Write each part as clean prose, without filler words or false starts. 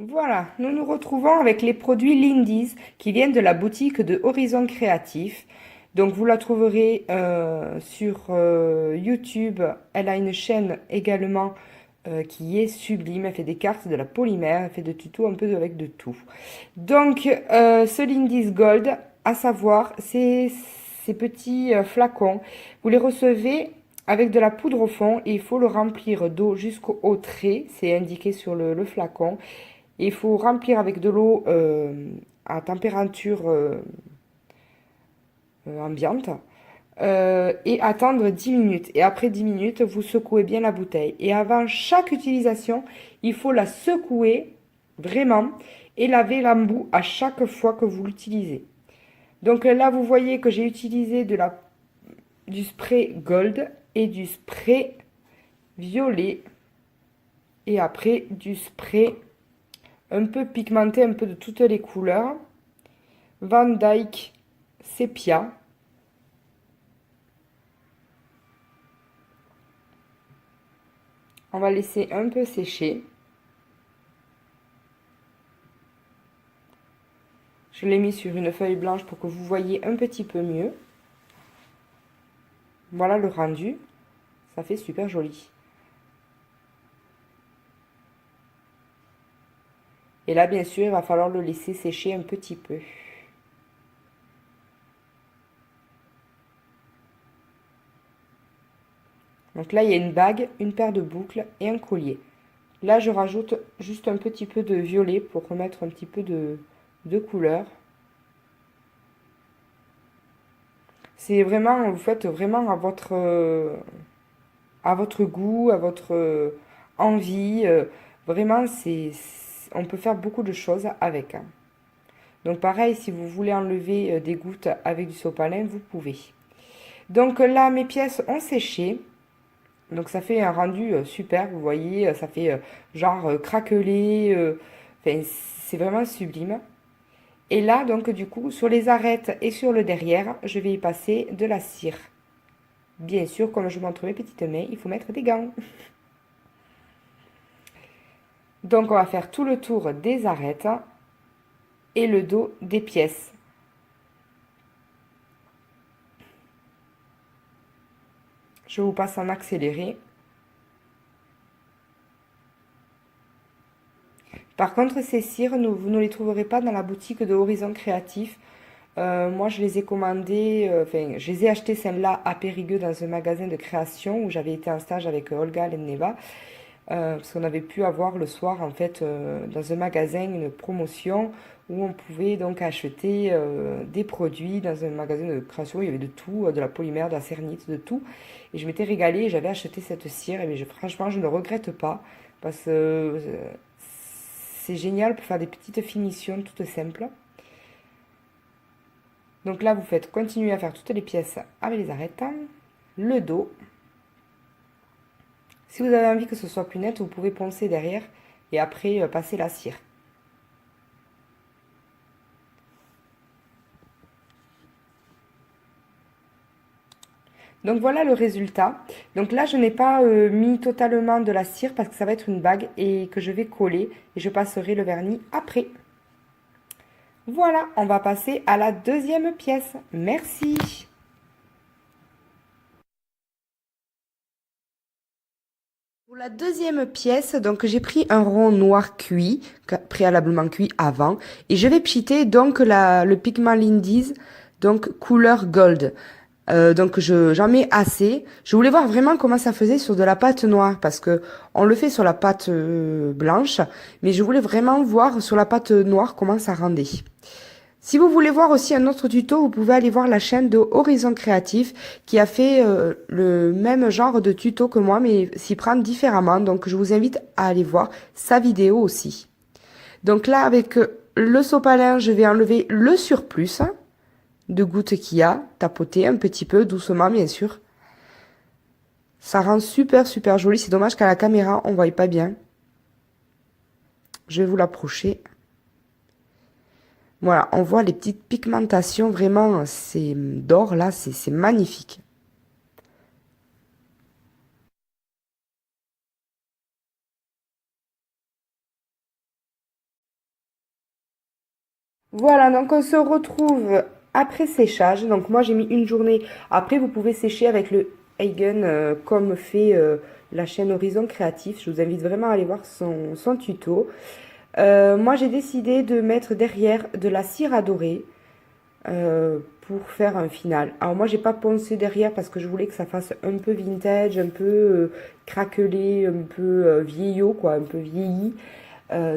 Voilà, nous nous retrouvons avec les produits Lindy's qui viennent de la boutique de Horizon Créatif. Donc vous la trouverez sur YouTube. Elle a une chaîne également qui est sublime. Elle fait des cartes, de la polymère, elle fait de tutos un peu avec de tout. Donc ce Lindy's Gold, à savoir, c'est ces petits flacons. Vous les recevez avec de la poudre au fond et il faut le remplir d'eau jusqu'au trait. C'est indiqué sur le flacon. Il faut remplir avec de l'eau à température ambiante et attendre 10 minutes. Et après 10 minutes, vous secouez bien la bouteille. Et avant chaque utilisation, il faut la secouer vraiment et laver l'embout à chaque fois que vous l'utilisez. Donc là, vous voyez que j'ai utilisé du spray gold et du spray violet et après du spray un peu pigmenté, un peu de toutes les couleurs. Van Dyke Sepia. On va laisser un peu sécher. Je l'ai mis sur une feuille blanche pour que vous voyez un petit peu mieux. Voilà le rendu. Ça fait super joli. Et là, bien sûr, il va falloir le laisser sécher un petit peu. Donc là, il y a une bague, une paire de boucles et un collier. Là, je rajoute juste un petit peu de violet pour remettre un petit peu de couleur. C'est vraiment, vous faites vraiment à votre goût, à votre envie. Vraiment, on peut faire beaucoup de choses avec, hein. Donc pareil, si vous voulez enlever des gouttes avec du sopalin, vous pouvez. Donc là, mes pièces ont séché. Donc ça fait un rendu super, vous voyez, ça fait genre craquelé. Enfin, c'est vraiment sublime. Et là, donc du coup, sur les arêtes et sur le derrière, je vais y passer de la cire. Bien sûr, comme je montre mes petites mains, il faut mettre des gants. Donc on va faire tout le tour des arêtes et le dos des pièces. Je vous passe en accéléré. Par contre, ces cires, vous ne les trouverez pas dans la boutique de Horizon Créatif. Moi, je les ai commandées, enfin, je les ai achetées celles-là à Périgueux dans un magasin de création où j'avais été en stage avec Olga Leneva. Parce qu'on avait pu avoir le soir, en fait, dans un magasin, une promotion où on pouvait donc acheter des produits dans un magasin de création. Il y avait de tout, de la polymère, de la cernite, de tout. Et je m'étais régalée, j'avais acheté cette cire. Et franchement, je ne regrette pas parce que c'est génial pour faire des petites finitions toutes simples. Donc là, vous faites continuer à faire toutes les pièces avec les arêtes, le dos. Si vous avez envie que ce soit plus net, vous pouvez poncer derrière et après passer la cire. Donc voilà le résultat. Donc là, je n'ai pas mis totalement de la cire parce que ça va être une bague et que je vais coller et je passerai le vernis après. Voilà, on va passer à la deuxième pièce. Merci. Pour la deuxième pièce, donc j'ai pris un rond noir cuit, préalablement cuit avant, et je vais pchiter donc le pigment Lindy's, donc couleur gold. Donc j'en mets assez. Je voulais voir vraiment comment ça faisait sur de la pâte noire parce que on le fait sur la pâte blanche, mais je voulais vraiment voir sur la pâte noire comment ça rendait. Si vous voulez voir aussi un autre tuto, vous pouvez aller voir la chaîne de Horizon Créatif qui a fait le même genre de tuto que moi, mais s'y prend différemment. Donc je vous invite à aller voir sa vidéo aussi. Donc là, avec le sopalin, je vais enlever le surplus de gouttes qu'il y a, tapoter un petit peu, doucement bien sûr. Ça rend super super joli, c'est dommage qu'à la caméra on voit pas bien. Je vais vous l'approcher. Voilà, on voit les petites pigmentations, vraiment, c'est d'or là, c'est magnifique. Voilà, donc on se retrouve après séchage. Donc moi j'ai mis une journée. Après vous pouvez sécher avec le Eigen comme fait la chaîne Horizon Créatif. Je vous invite vraiment à aller voir son tuto. Moi j'ai décidé de mettre derrière de la cire à dorer pour faire un final. Alors moi j'ai pas poncé derrière parce que je voulais que ça fasse un peu vintage, un peu craquelé, un peu vieillot quoi, un peu vieilli.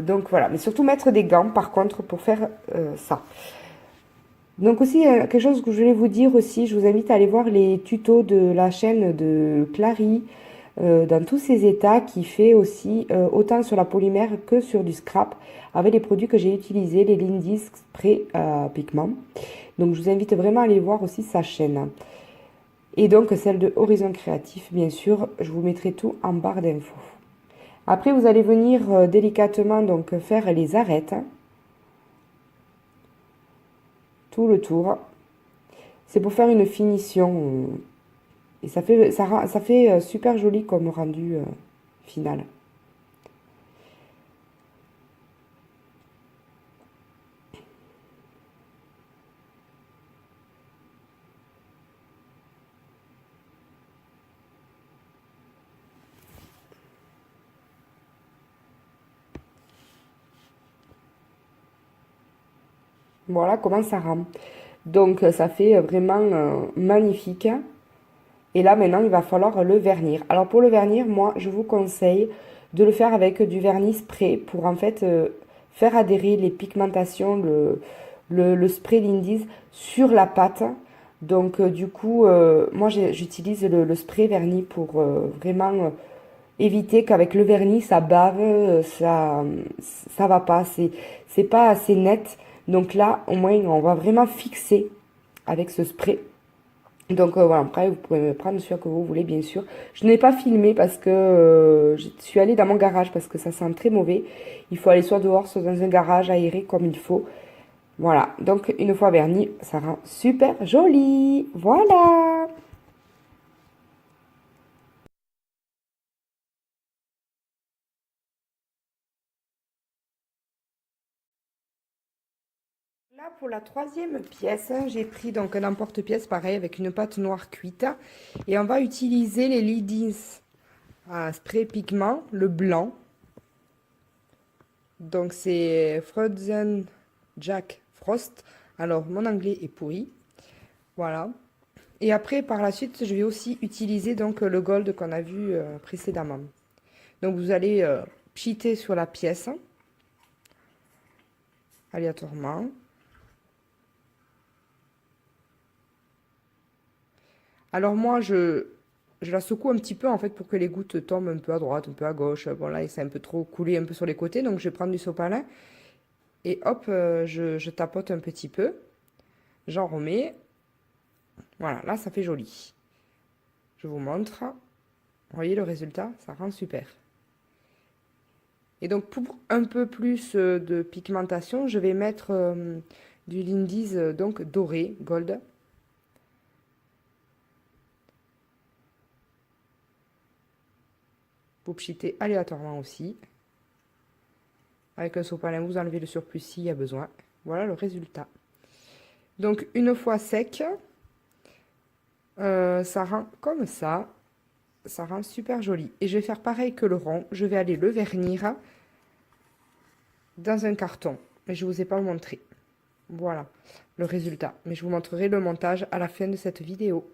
Donc voilà, mais surtout mettre des gants par contre pour faire ça. Donc aussi, quelque chose que je voulais vous dire aussi, je vous invite à aller voir les tutos de la chaîne de Clary dans tous ses états qui fait aussi autant sur la polymère que sur du scrap avec les produits que j'ai utilisés, les Lindy Spray Pigment. Donc je vous invite vraiment à aller voir aussi sa chaîne. Et donc celle de Horizon Créatif, bien sûr, je vous mettrai tout en barre d'infos. Après, vous allez venir délicatement donc faire les arêtes, tout le tour. C'est pour faire une finition. Et ça fait super joli comme rendu final. Voilà comment ça rend. Donc ça fait vraiment magnifique. Et là maintenant il va falloir le vernir. Alors pour le vernir, moi je vous conseille de le faire avec du vernis spray pour en fait faire adhérer les pigmentations, le spray Lindy's sur la pâte. Donc du coup, moi j'utilise le spray vernis pour vraiment éviter qu'avec le vernis ça bave, ça va pas, c'est pas assez net. Donc là, au moins, on va vraiment fixer avec ce spray. Donc voilà, après vous pouvez me prendre celui que vous voulez bien sûr. Je n'ai pas filmé parce que je suis allée dans mon garage parce que ça sent très mauvais. Il faut aller soit dehors, soit dans un garage aéré comme il faut. Voilà, donc une fois verni, ça rend super joli. Voilà. Là pour la troisième pièce, j'ai pris donc un emporte-pièce pareil avec une pâte noire cuite. Et on va utiliser les Lidis à spray pigment, le blanc. Donc c'est Frozen Jack Frost. Alors mon anglais est pourri. Voilà. Et après par la suite je vais aussi utiliser donc le gold qu'on a vu précédemment. Donc vous allez pchiter sur la pièce aléatoirement. Alors moi je la secoue un petit peu en fait pour que les gouttes tombent un peu à droite, un peu à gauche. Bon là c'est un peu trop coulé un peu sur les côtés donc je vais prendre du sopalin et hop je tapote un petit peu. J'en remets. Voilà, là ça fait joli. Je vous montre. Vous voyez le résultat, ça rend super. Et donc pour un peu plus de pigmentation, je vais mettre du Lindy's donc doré, gold. Vous pchitez aléatoirement aussi. Avec un sopalin, vous enlevez le surplus s'il y a besoin. Voilà le résultat. Donc une fois sec, ça rend comme ça. Ça rend super joli. Et je vais faire pareil que le rond. Je vais aller le vernir dans un carton. Mais je ne vous ai pas montré. Voilà le résultat. Mais je vous montrerai le montage à la fin de cette vidéo.